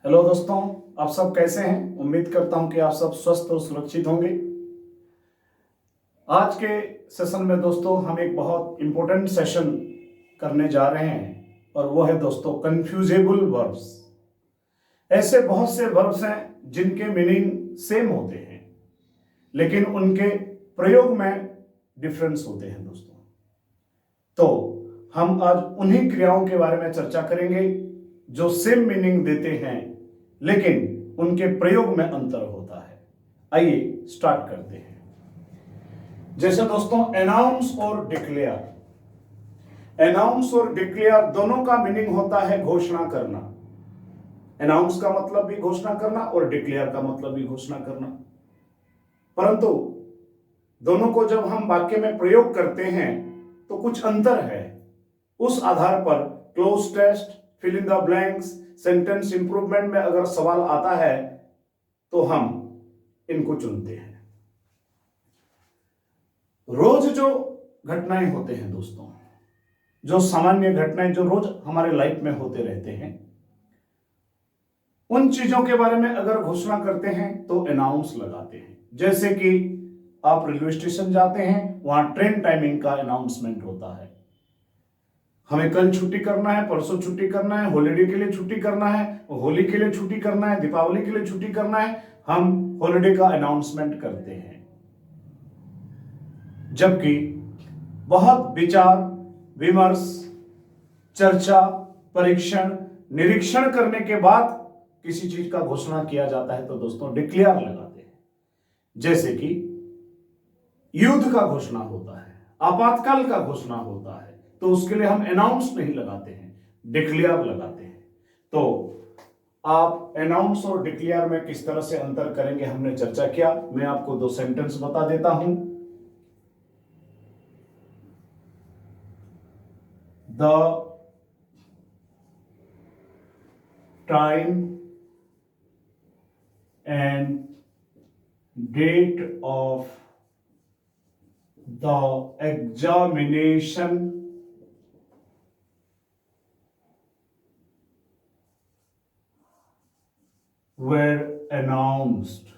Hello दोस्तों, आप सब कैसे हैं। उम्मीद करता हूं कि आप सब स्वस्थ और सुरक्षित होंगे। आज के सेशन में दोस्तों हम एक बहुत इंपॉर्टेंट सेशन करने जा रहे हैं और वो है दोस्तों कंफ्यूजेबल वर्ब्स। ऐसे बहुत से वर्ब्स हैं जिनके मीनिंग सेम होते हैं लेकिन उनके प्रयोग में डिफरेंस होते हैं दोस्तों। तो हम आज उन्हीं क्रियाओं के बारे में चर्चा करेंगे जो सेम मीनिंग देते हैं लेकिन उनके प्रयोग में अंतर होता है। आइए स्टार्ट करते हैं। जैसे दोस्तों अनाउंस और डिक्लेयर। अनाउंस और डिक्लेयर दोनों का मीनिंग होता है घोषणा करना। अनाउंस का मतलब भी घोषणा करना और डिक्लेयर का मतलब भी घोषणा करना, परंतु दोनों को जब हम वाक्य में प्रयोग करते हैं तो कुछ अंतर है। उस आधार पर cloze test, fill in the blanks, sentence improvement में अगर सवाल आता है तो हम इनको चुनते हैं। रोज जो घटनाएं होते हैं दोस्तों, जो सामान्य घटनाएं जो रोज हमारे लाइफ में होते रहते हैं, उन चीजों के बारे में अगर घोषणा करते हैं तो अनाउंस लगाते हैं। जैसे कि आप रेलवे स्टेशन जाते हैं, वहां ट्रेन टाइमिंग का अनाउंसमेंट होता है। हमें कल छुट्टी करना है, परसों छुट्टी करना है, हॉलीडे के लिए छुट्टी करना है, होली के लिए छुट्टी करना है, दीपावली के लिए छुट्टी करना है, हम हॉलीडे का अनाउंसमेंट करते हैं। जबकि बहुत विचार विमर्श, चर्चा, परीक्षण, निरीक्षण करने के बाद किसी चीज का घोषणा किया जाता है तो दोस्तों डिक्लेयर लगाते हैं। जैसे कि युद्ध का घोषणा होता है, आपातकाल का घोषणा होता है, तो उसके लिए हम अनाउंस नहीं लगाते हैं, डिक्लेयर लगाते हैं। तो आप अनाउंस और डिक्लेयर में किस तरह से अंतर करेंगे हमने चर्चा किया। मैं आपको दो सेंटेंस बता देता हूं। The time and date of the examination were announced।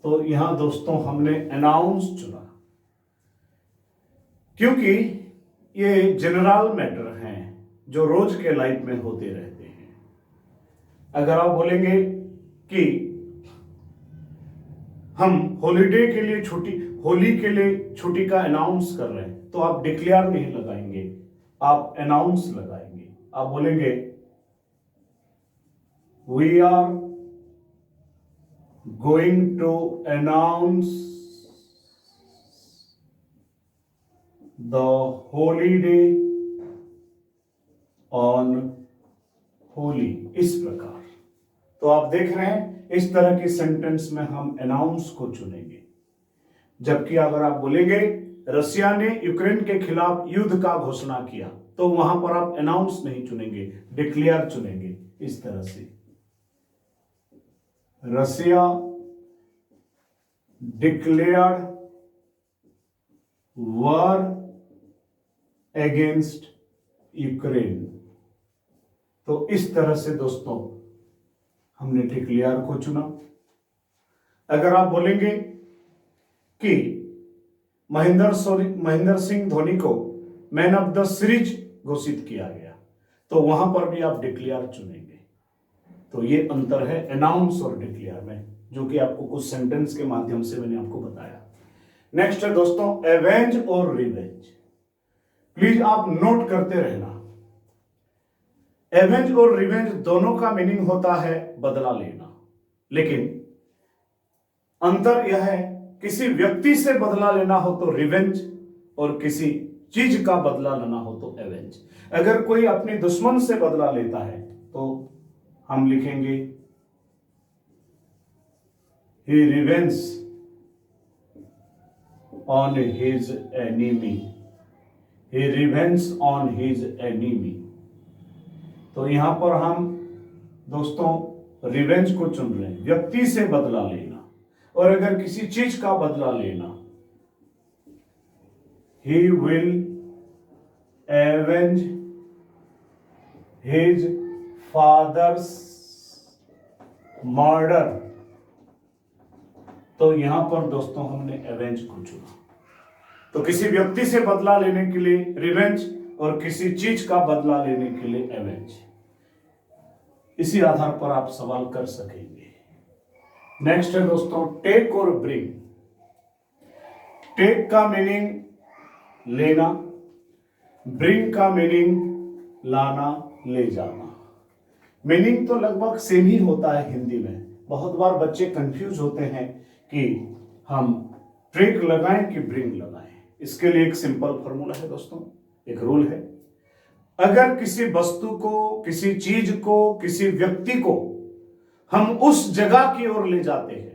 तो यहां दोस्तों हमने अनाउंस चुना क्योंकि ये जनरल मैटर हैं जो रोज के लाइफ में होते रहते हैं। अगर आप बोलेंगे कि हम हॉलीडे के लिए छुट्टी, होली के लिए छुट्टी का अनाउंस कर रहे हैं, तो आप डिक्लेयर नहीं लगाएंगे, आप अनाउंस लगाएंगे। आप बोलेंगे we are going to announce the holiday on Holi, इस प्रकार। तो आप देख रहे हैं इस तरह के सेंटेंस में हम अनाउंस को चुनेंगे। जबकि अगर आप बोलेंगे रशिया ने यूक्रेन के खिलाफ युद्ध का घोषणा किया, तो वहां पर आप अनाउंस नहीं चुनेंगे, डिक्लेयर चुनेंगे। इस तरह से Russia declared war against Ukraine. तो इस तरह से दोस्तों हमने डिक्लेयर को चुना। अगर आप बोलेंगे कि महेंद्र सिंह धोनी को मैन ऑफ द सीरीज घोषित किया गया, तो वहां पर भी आप डिक्लेयर चुनेंगे। तो ये अंतर है अनाउंस और डिक्लेयर में, जो कि आपको कुछ सेंटेंस के माध्यम से मैंने आपको बताया। नेक्स्ट है दोस्तों एवेंज और रिवेंज। प्लीज आप नोट करते रहना। एवेंज और रिवेंज दोनों का मीनिंग होता है बदला लेना, लेकिन अंतर यह है किसी व्यक्ति से बदला लेना हो तो रिवेंज और किसी चीज का बदला लेना हो तो एवेंज। अगर कोई अपने दुश्मन से बदला लेता है तो हम लिखेंगे he revenge on his enemy, he revenge on his enemy। तो यहां पर हम दोस्तों रिवेंज को चुन रहे हैं, व्यक्ति से बदला लेना। और अगर किसी चीज का बदला लेना, he will avenge his father's murder, तो यहां पर दोस्तों हमने एवेंज को चुना। तो किसी व्यक्ति से बदला लेने के लिए रिवेंज और किसी चीज का बदला लेने के लिए एवेंज। इसी आधार पर आप सवाल कर सकेंगे। नेक्स्ट है दोस्तों टेक और ब्रिंग। टेक का मीनिंग लेना, ब्रिंग का मीनिंग लाना, ले जाना। मीनिंग तो लगभग सेम ही होता है हिंदी में। बहुत बार बच्चे कंफ्यूज होते हैं कि हम टेक लगाएं कि ब्रिंग लगाएं। इसके लिए एक सिंपल फॉर्मूला है दोस्तों, एक रूल है। अगर किसी वस्तु को, किसी चीज को, किसी व्यक्ति को हम उस जगह की ओर ले जाते हैं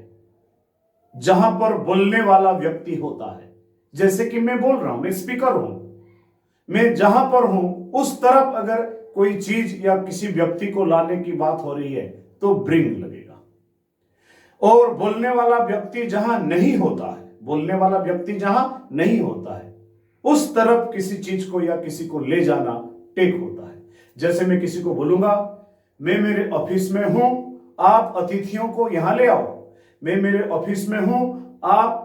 जहां पर बोलने वाला व्यक्ति होता है, जैसे कि मैं बोल रहा हूं, मैं स्पीकर हूं, मैं जहां पर हूं उस तरफ अगर कोई चीज या किसी व्यक्ति को लाने की बात हो रही है तो ब्रिंग लगेगा। और बोलने वाला व्यक्ति जहां नहीं होता है, बोलने वाला व्यक्ति जहां नहीं होता है उस तरफ किसी चीज को या किसी को ले जाना टेक होता है। जैसे मैं किसी को बोलूंगा, मैं मेरे ऑफिस में हूं, आप अतिथियों को यहां ले आओ। मैं मेरे ऑफिस में हूं, आप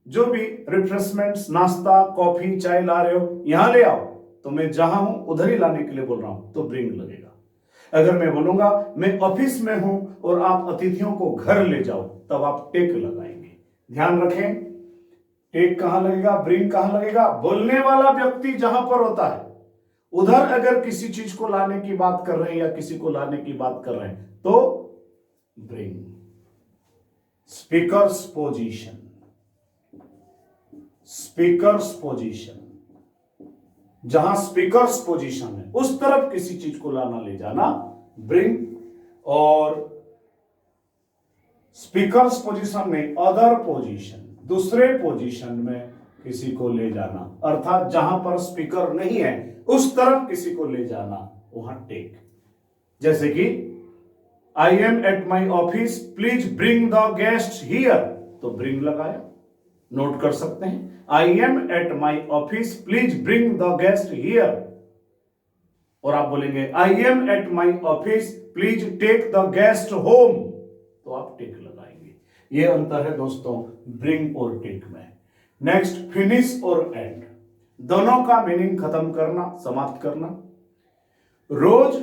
जो भी रिफ्रेशमेंट्स, नाश्ता, कॉफी, चाय ला रहे हो यहां ले आओ। तो मैं जहां हूं उधर ही लाने के लिए बोल रहा हूं तो ब्रिंग लगेगा। अगर मैं बोलूंगा मैं ऑफिस में हूं और आप अतिथियों को घर ले जाओ, तब आप टेक लगाएंगे। ध्यान रखें, टेक कहां लगेगा, ब्रिंग कहां लगेगा? बोलने वाला व्यक्ति जहां पर होता है उधर अगर किसी चीज को लाने की बात कर रहे हैं या किसी को लाने की बात कर रहे हैं तो bring. Speakers position, speakers position, जहां स्पीकर्स पोजीशन है उस तरफ किसी चीज को लाना, ले जाना, ब्रिंग। और स्पीकर्स पोजीशन में अदर पोजीशन, दूसरे पोजीशन में किसी को ले जाना, अर्थात जहां पर स्पीकर नहीं है उस तरफ किसी को ले जाना, वहां टेक। जैसे कि I am at my office, please bring the guest here, तो ब्रिंग लगाया। नोट कर सकते हैं, I am at my office, please bring the guest here. और आप बोलेंगे I am at my office, please take the guest home, तो आप टेक लगाएंगे। यह अंतर है दोस्तों ब्रिंग और टेक में। नेक्स्ट फिनिश और एंड, दोनों का मीनिंग खत्म करना, समाप्त करना। रोज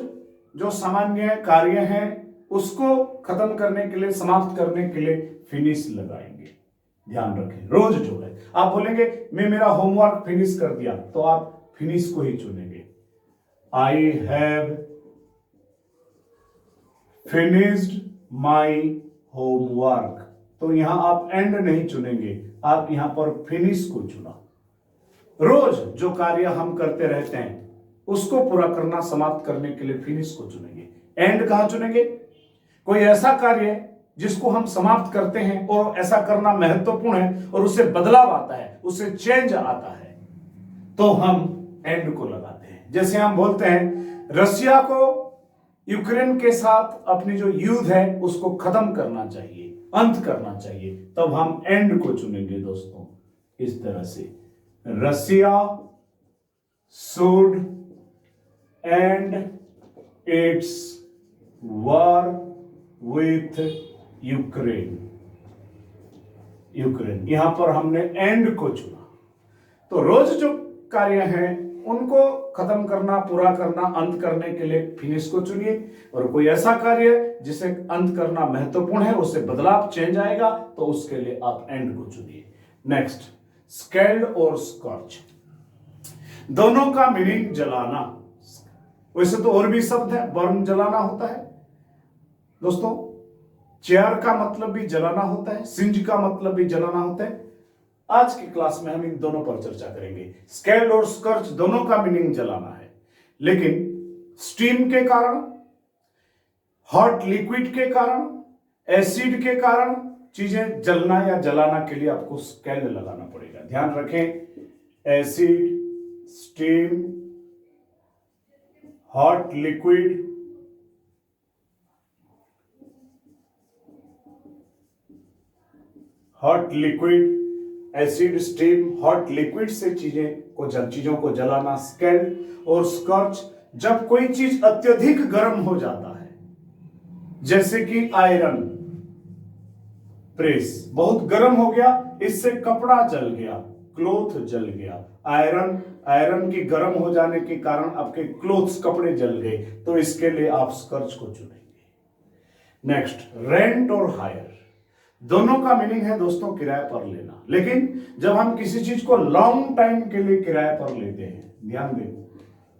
जो सामान्य कार्य है उसको खत्म करने के लिए, समाप्त करने के लिए फिनिश लगाएंगे। ध्यान रखें, रोज जो है, आप बोलेंगे मैं मेरा होमवर्क फिनिश कर दिया, तो आप फिनिश को ही चुनेंगे। I have finished my homework, तो यहां आप एंड नहीं चुनेंगे, आप यहां पर फिनिश को चुना। रोज जो कार्य हम करते रहते हैं उसको पूरा करना, समाप्त करने के लिए फिनिश को चुनेंगे। एंड कहां चुनेंगे? कोई ऐसा कार्य जिसको हम समाप्त करते हैं और ऐसा करना महत्वपूर्ण है और उससे बदलाव आता है, उससे चेंज आता है, तो हम एंड को लगाते हैं। जैसे हम बोलते हैं रशिया को यूक्रेन के साथ अपनी जो युद्ध है उसको खत्म करना चाहिए, अंत करना चाहिए, तब हम एंड को चुनेंगे दोस्तों। इस तरह से Russia should and it's war with Ukraine, Ukraine, यहां पर हमने एंड को चुना। तो रोज जो कार्य हैं उनको खत्म करना, पूरा करना, अंत करने के लिए फिनिश को चुनिए। और कोई ऐसा कार्य जिसे अंत करना महत्वपूर्ण है, उससे बदलाव, चेंज आएगा, तो उसके लिए आप एंड को चुनिए। नेक्स्ट स्कैल्ड और स्कॉर्च, दोनों का मीनिंग जलाना। वैसे तो और भी शब्द है, बर्न जलाना होता है दोस्तों, चेयर का मतलब भी जलाना होता है, सिंज का मतलब भी जलाना होता है। आज की क्लास में हम इन दोनों पर चर्चा करेंगे। स्कैल्ड और स्कॉर्च दोनों का मीनिंग जलाना है, लेकिन स्टीम के कारण, हॉट लिक्विड के कारण, एसिड के कारण चीजें जलना या जलाना के लिए आपको स्कैल्ड लगाना पड़ेगा। ध्यान रखें, acid, steam, hot liquid, hot liquid, acid, steam, hot liquid से चीजों को जलाना स्कैल्ड, और स्कॉर्च जब कोई चीज अत्यधिक गर्म हो जाता है, जैसे कि आयरन प्रेस बहुत गर्म हो गया, इससे कपड़ा जल गया, क्लोथ जल गया। आयरन की गर्म हो जाने के कारण आपके क्लोथ्स कपड़े जल गए, तो इसके लिए आप स्कर्च को चुनेंगे। नेक्स्ट, रेंट और हायर, दोनों का मीनिंग है दोस्तों किराए पर लेना। लेकिन जब हम किसी चीज को लॉन्ग टाइम के लिए किराए पर लेते हैं, ध्यान दें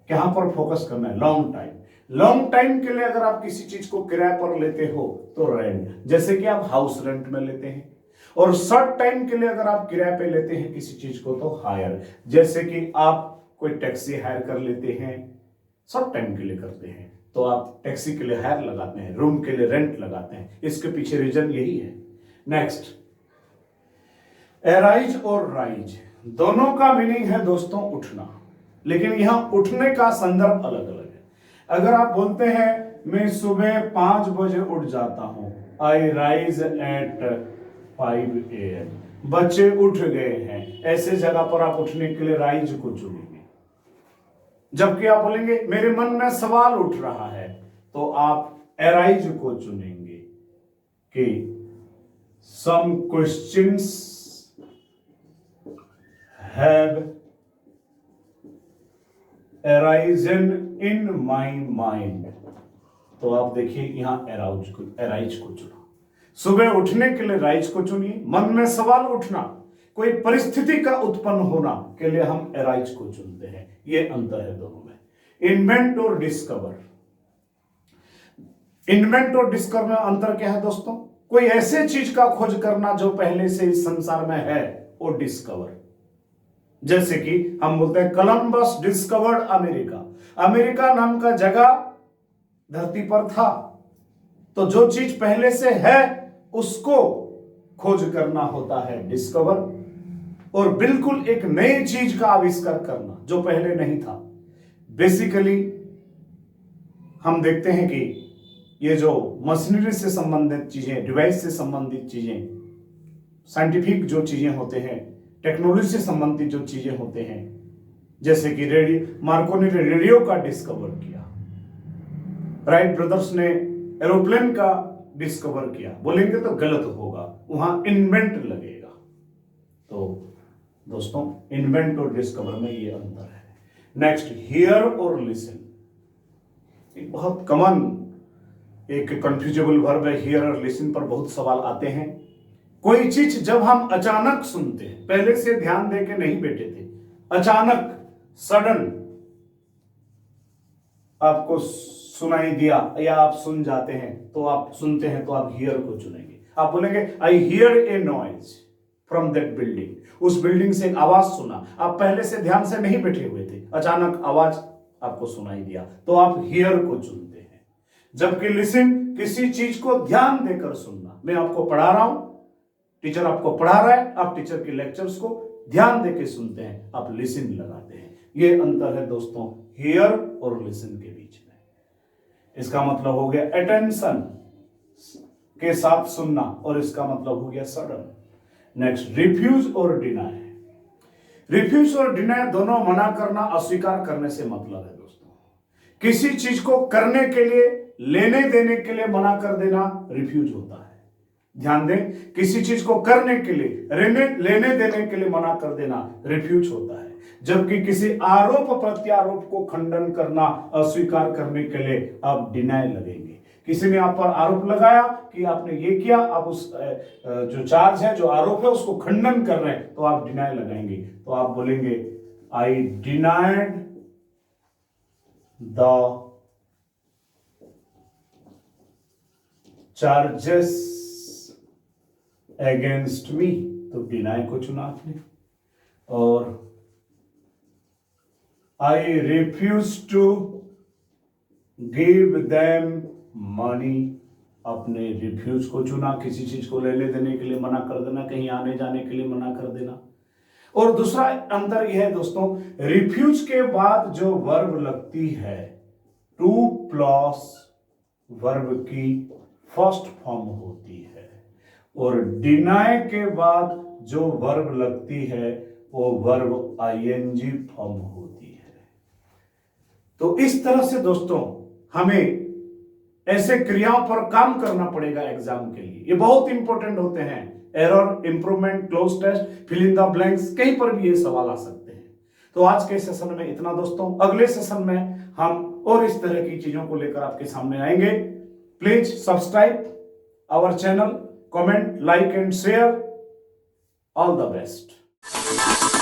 कहां पर फोकस करना है, लॉन्ग टाइम। लॉन्ग टाइम के लिए अगर आप किसी चीज को किराए पर लेते हो तो रेंट, जैसे कि आप हाउस रेंट में लेते हैं। और शॉर्ट टाइम के लिए अगर आप किराए पे लेते हैं किसी चीज को तो हायर, जैसे कि आप कोई टैक्सी हायर कर लेते हैं, शॉर्ट टाइम के लिए करते हैं तो आप टैक्सी के लिए हायर लगाते हैं, रूम के लिए रेंट लगाते हैं। इसके पीछे रीजन यही है। नेक्स्ट, एराइज और राइज, दोनों का मीनिंग है दोस्तों उठना, लेकिन यहां उठने का संदर्भ अलग अलग है। अगर आप बोलते हैं मैं सुबह 5 बजे उठ जाता हूं, आई राइज एट 5 AM, बच्चे उठ गए हैं, ऐसे जगह पर आप उठने के लिए राइज को चुनेंगे। जबकि आप बोलेंगे मेरे मन में सवाल उठ रहा है, तो आप एराइज को चुनेंगे कि some questions have arisen in my mind, तो आप देखिए यहां एराइज को चुना। सुबह उठने के लिए राइज को चुनिए, मन में सवाल उठना, कोई परिस्थिति का उत्पन्न होना के लिए हम एराइज को चुनते हैं। ये अंतर है दोनों में। इन्वेंट और डिस्कवर, इन्वेंट और डिस्कवर में अंतर क्या है दोस्तों? कोई ऐसे चीज का खोज करना जो पहले से इस संसार में है, और डिस्कवर, जैसे कि हम बोलते हैं कोलंबस डिस्कवर्ड अमेरिका, अमेरिका नाम का जगह धरती पर था। तो जो चीज पहले से है उसको खोज करना होता है डिस्कवर, और बिल्कुल एक नई चीज का आविष्कार करना जो पहले नहीं था। बेसिकली हम देखते हैं कि ये जो मशीनरी से संबंधित चीजें, डिवाइस से संबंधित चीजें, साइंटिफिक जो चीजें होते हैं, टेक्नोलॉजी से संबंधित जो चीजें होते हैं, जैसे कि मार्कोनी ने रेडियो का डिस्कवर किया, राइट ब्रदर्स ने एरोप्लेन का डिस्कवर किया, बोलेंगे तो गलत होगा, वहां इन्वेंट लगेगा। तो दोस्तों इन्वेंट और डिस्कवर में ये अंतर है। नेक्स्ट, हियर और लिसन, एक बहुत कॉमन एक कंफ्यूजेबल वर्ब है। हियर और लिसन पर बहुत सवाल आते हैं। कोई चीज जब हम अचानक सुनते हैं, पहले से ध्यान देके नहीं बैठे थे, अचानक सडन आपको सुनाई दिया या आप सुन जाते हैं, तो आप सुनते हैं तो आप हियर को चुनेंगे। आप बोलेंगे I hear A noise from that building, उस बिल्डिंग से एक आवाज सुना। आप पहले से ध्यान से नहीं बैठे हुए थे, अचानक आवाज आपको सुनाई दिया, तो आप हियर को चुनते हैं। जबकि लिसन, किसी चीज को ध्यान देकर सुनना। मैं आपको पढ़ा रहा हूं, टीचर आपको पढ़ा रहा है, आप टीचर के लेक्चर्स को ध्यान देकर सुनते हैं, आप लिसन लगाते हैं। ये अंतर है दोस्तों हियर और लिसन के बीच में। इसका मतलब हो गया अटेंशन के साथ सुनना, और इसका मतलब हो गया सडन। नेक्स्ट, रिफ्यूज और डिनाई, रिफ्यूज और डिनाई दोनों मना करना, अस्वीकार करने से मतलब है दोस्तों। किसी चीज को करने के लिए, लेने देने के लिए मना कर देना रिफ्यूज होता है। ध्यान दें, किसी चीज को करने के लिए, लेने देने के लिए मना कर देना रिफ्यूज होता है। जबकि किसी आरोप प्रत्यारोप को खंडन करना, अस्वीकार करने के लिए आप डिनाई लगेंगे। किसी ने आप पर आरोप लगाया कि आपने ये किया, आप उस जो चार्ज है, जो आरोप है, उसको खंडन कर रहे हैं, तो आप डिनाई लगाएंगे। तो आप बोलेंगे I denied the charges against me, तो डिनाई को चुना आपने। और I refuse to give them money, अपने रिफ्यूज को चुना, किसी चीज को लेने देने के लिए मना कर देना, कहीं आने जाने के लिए मना कर देना। और दूसरा अंतर यह है दोस्तों, रिफ्यूज के बाद जो वर्ब लगती है, टू प्लस वर्ब की फर्स्ट फॉर्म होती है, और डिनाई के बाद जो वर्ब लगती है वो वर्ब आईएनजी फॉर्म होती है। तो इस तरह से दोस्तों हमें ऐसे क्रियाओं पर काम करना पड़ेगा एग्जाम के लिए। ये बहुत इंपॉर्टेंट होते हैं। Error, improvement, cloze test, fill in the blanks, कहीं पर भी ये सवाल आ सकते हैं। तो आज के सेशन में इतना दोस्तों। अगले सेशन में हम और इस तरह की चीजों को लेकर आपके सामने आएंगे। Please subscribe our channel, comment, like and share. All the best.